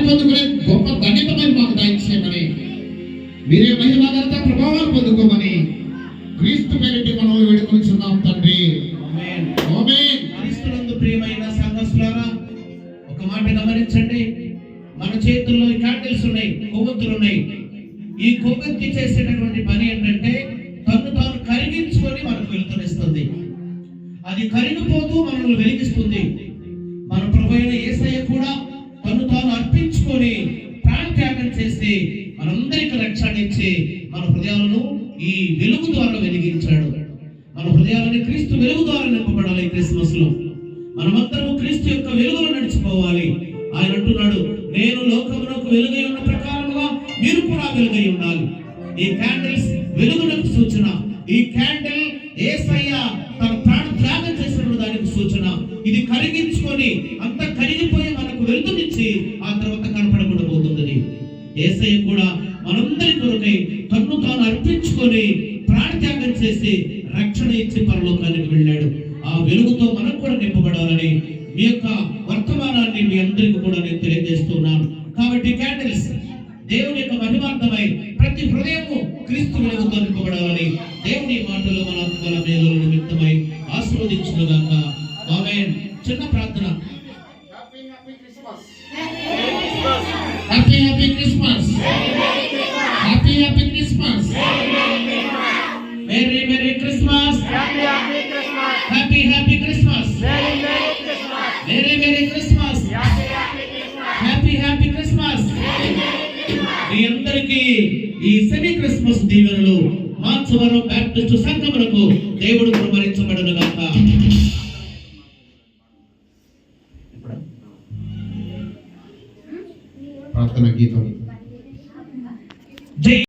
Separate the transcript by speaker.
Speaker 1: పొందుకునే గొప్ప ధన్యతమైన మాకు దయచేయమని, మీరే మహిమ ఘనత ప్రభావాలు పొందుకోమని క్రీస్తు పేరిట మనం వేడుకొనిచున్నాం తండ్రి.
Speaker 2: ఆమేన్. ఆమేన్. క్రీస్తునందు ప్రియమైన సంఘస్థులారా, ఒక మాట గమనించండి. మన చేతుల్లో ఈ క్యాండిల్స్ ఉన్నాయి, కొవ్వొత్తులు ఉన్నాయి. ఈ కొవ్వొత్తి చేసేటటువంటి పని ఏంటంటే తను తాను కరిగించుకొని మనకు వెలుతురిస్తుంది. అది కరిగిపోతూ మనల్ని వెలిగిస్తుంది. మన ప్రభువైన యేసయ్య కూడా తను తాను అర్పించుకొని ప్రాణత్యాగం చేసి మనందరికీ రక్షణ ఇచ్చి మన హృదయాలను ఈ వెలుగు ద్వారా వెలిగించాడు. మన హృదయాలని క్రీస్తు వెలుగు ద్వారా నింపబడాలి. క్రిస్మస్ లో మనమందరము క్రీస్తు యొక్క వెలుగులో నడిచిపోవాలి. ఆయన అంటున్నాడు, నేను లోకమునకు వెలుగై ఉన్న ప్రకారముగా మీరు కూడా వెలుగై ఉండాలి. ఈ క్యాండిల్స్ వెలుగునకు సూచన. ఈ క్యాండిల్ యేసయ్య తన ప్రాణ త్యాగం చేసినప్పుడు దానికి సూచన. ఇది కరిగించుకొని అంత కరిగిపోయి మనకు వెలుగునిచ్చి ఆ తర్వాత కనపడకుండా పోతుంది. యేసయ్య కూడా మనందరి కొరకై తన్ను తాను అర్పించుకొని ప్రాణత్యాగం చేసి రక్షణ ఇచ్చి పరలోకానికి వెళ్ళాడు. ఆ వెలుగుతో మనం కూడా నింపబడాలని మీ యొక్క వర్తమానాన్ని మీ అందరికీ కూడా నేను తెలియజేస్తున్నాను. కాబట్టి క్యాండిల్స్ దేవుని యొక్క మహిమార్థమై ప్రతి హృదయము క్రీస్తు వెలుగుతో నింపబడాలని దేవుని మాటలు మన ఆత్మల మేలుల నిమిత్తమై ఆశీర్వదించునుగాక. ఆమేన్. చిన్న ప్రార్థన.
Speaker 1: Happy happy Christmas. Happy happy Christmas.
Speaker 2: Merry merry Christmas. Happy happy Christmas. Merry merry Christmas. Happy happy Christmas. మీ అందరికీ ఈ సెమీ క్రిస్మస్ దీవెనలు మాన్సవరం బ్యాప్టిస్ట్ సంఘమునకు దేవుడు కుమరించబడును గాక.
Speaker 1: ప్రార్థన గీతం.
Speaker 2: జై